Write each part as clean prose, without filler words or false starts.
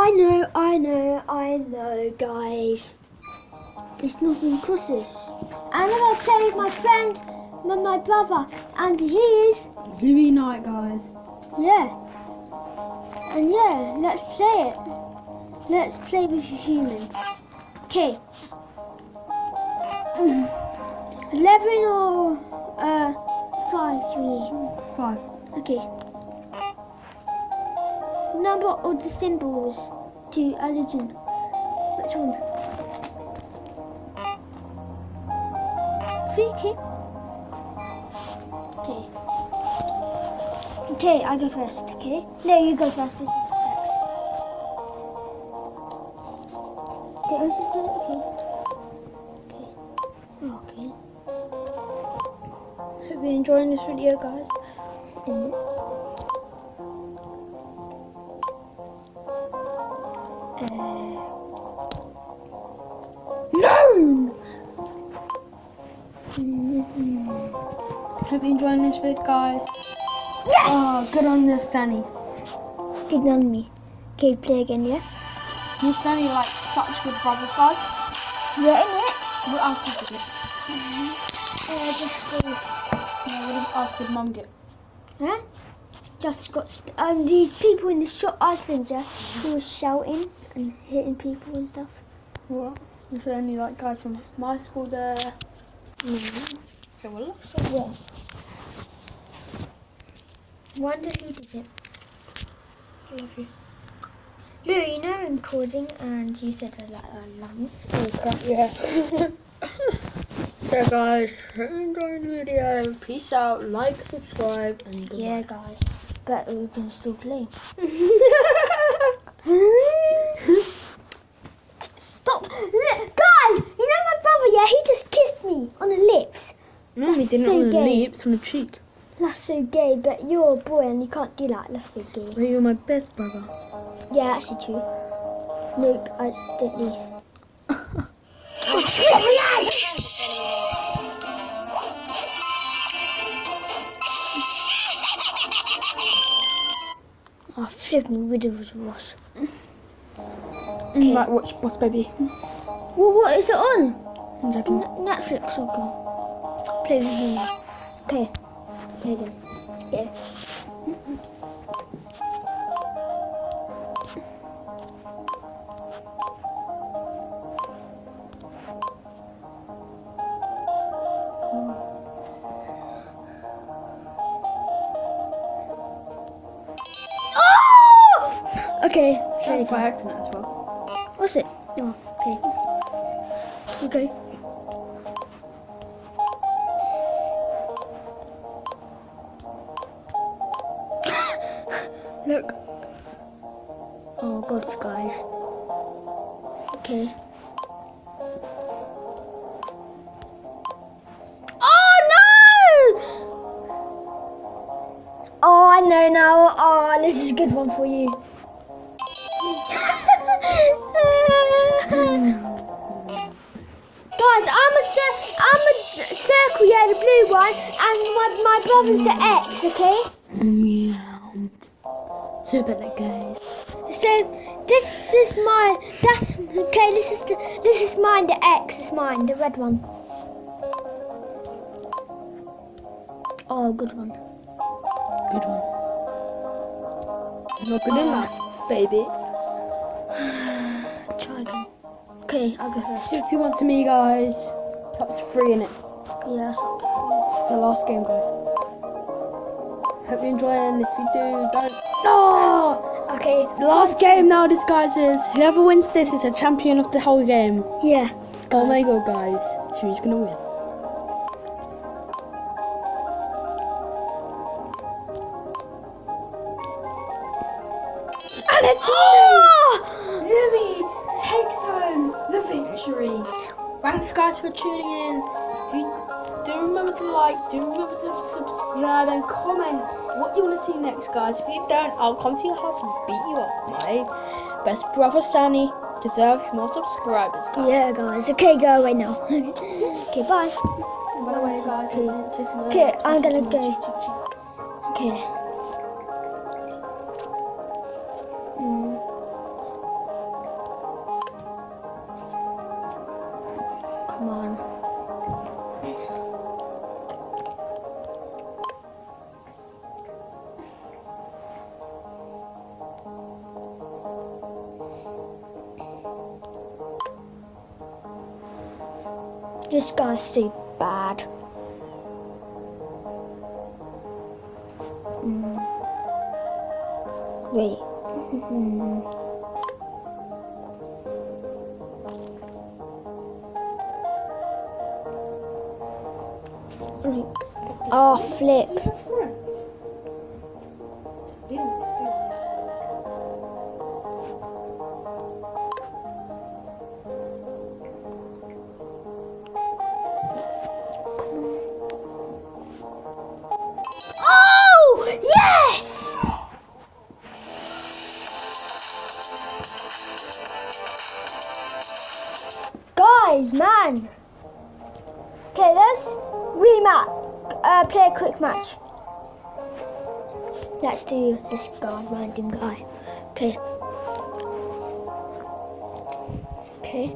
I know, guys. It's not in crosses. And I'm gonna play with my friend, my brother, and he is Louis Knight, guys. yeah. And yeah, let's play it. Let's play with a human. Okay. 11 or 5, Julie? 5. Okay. Number of the symbols to a legend. Which one? 3, okay. Okay, I go first, okay? No, you go first, Mr. Specs. Okay, let's just do it, okay. Hope you're enjoying this video, guys. No! Hope you're enjoying this video, guys. Yes! Oh, good on this, Danny. Good on me. Okay, play again, yeah? Me and Danny like such good brothers, guys. Yeah, innit? What else did you get? Just these. What else did Mum get? Huh? Just got these people in the shop Iceland, yeah, who were shouting and hitting people and stuff. What? Is there any like guys from my school there? No. Okay, well, let's Yeah. Wonder who did it. I love you. Lou, you know I'm recording and you said I love you. Oh crap, yeah. So guys, hope you enjoyed the video. Peace out, like, subscribe, and goodbye. Yeah, guys, but we can still play. Stop! Guys, you know my brother, yeah, he just kissed me on the lips. No, he That's didn't so on the gay. lips, on the cheek. That's so gay, but you're a boy and you can't do that. That's so gay. But you're my best brother. Yeah, actually true. Nope, I accidentally. Kansas anymore. Oh, flipping rid of the wash. Like, watch Boss Baby. Well, what is it on? Exactly. Netflix or go? Play with him. Okay. Play them. Yeah. Okay. Play That's by again. accident as well. What's it? Oh, okay. Okay. Look. Oh god, guys. Okay. Oh no! Oh, I know now. Oh, this is a good one for you. Guys, I'm a circle, yeah, the blue one, and my brother's the X, okay? Yeah. So about that, guys. So this is mine. That's okay. This is mine. The X is mine. The red one. Oh, good one. Good one. Not good enough, baby. Try again. Okay, I'll go first. Still 2-1 to me, guys. That was 3 in it. Yeah. It's the last game, guys. Hope you enjoy, and if you do, don't. Oh! Okay. The last game now, this guys is whoever wins this is a champion of the whole game. Yeah. Oh my god, guys, who's gonna win? And it's Louis takes home the victory. Thanks, guys, for tuning in. If you do remember to like, do remember to subscribe and comment what you want to see next, guys. If you don't, I'll come to your house and beat you up. My best brother Stanley deserves more subscribers, guys. Yeah, guys. Okay, go away now. Okay, bye. By the way, guys, Okay, I'm gonna go. Okay. Come on. This guy's so bad. Wait. Oh, flip. Do you have friends? Really, Oh, yes! Guys, man. Okay, let's rematch. Play a quick match. Let's do this guy, random guy. Okay. Okay.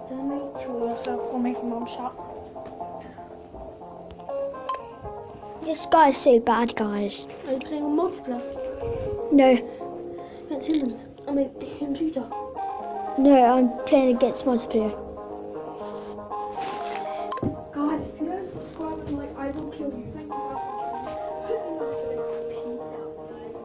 Don't kill yourself for making mom shout. This guy's so bad, guys. Are you playing on multiplayer? No, Against humans? I mean, computer. no, I'm playing against multiplayer. Guys, if you don't subscribe and like, I will kill you. Thank you guys for watching. Peace out, guys.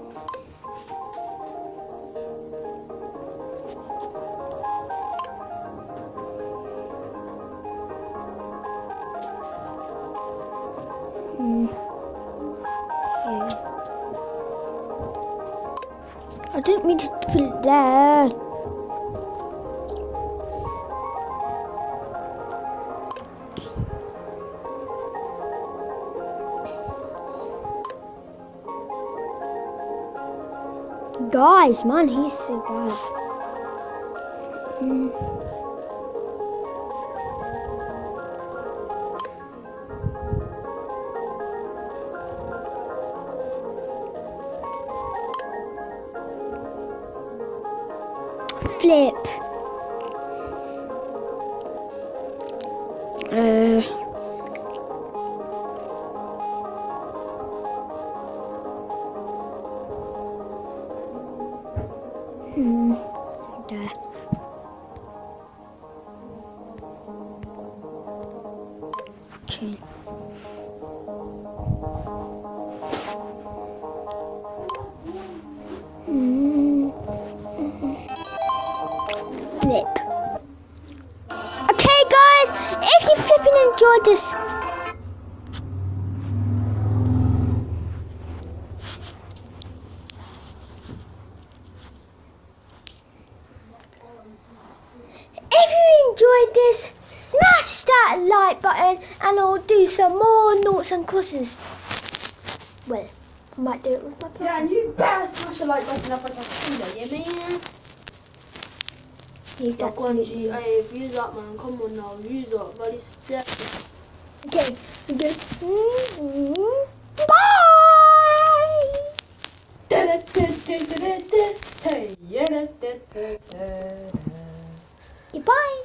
Okay. I didn't mean to put it there. Guys, man, he's so bad. Flip. There. Okay. Flip. Okay, guys, if you flipping enjoyed this. If you enjoyed this, smash that like button and I'll do some more noughts and crosses. Well, I might do it with my brother. Yeah, and you better smash the like button up like a killer, yeah, man? He's Like one absolutely. G, hey, views up, man. Come on now, views up, buddy. Step. Okay, we go. Bye! Hey, yeah, Goodbye.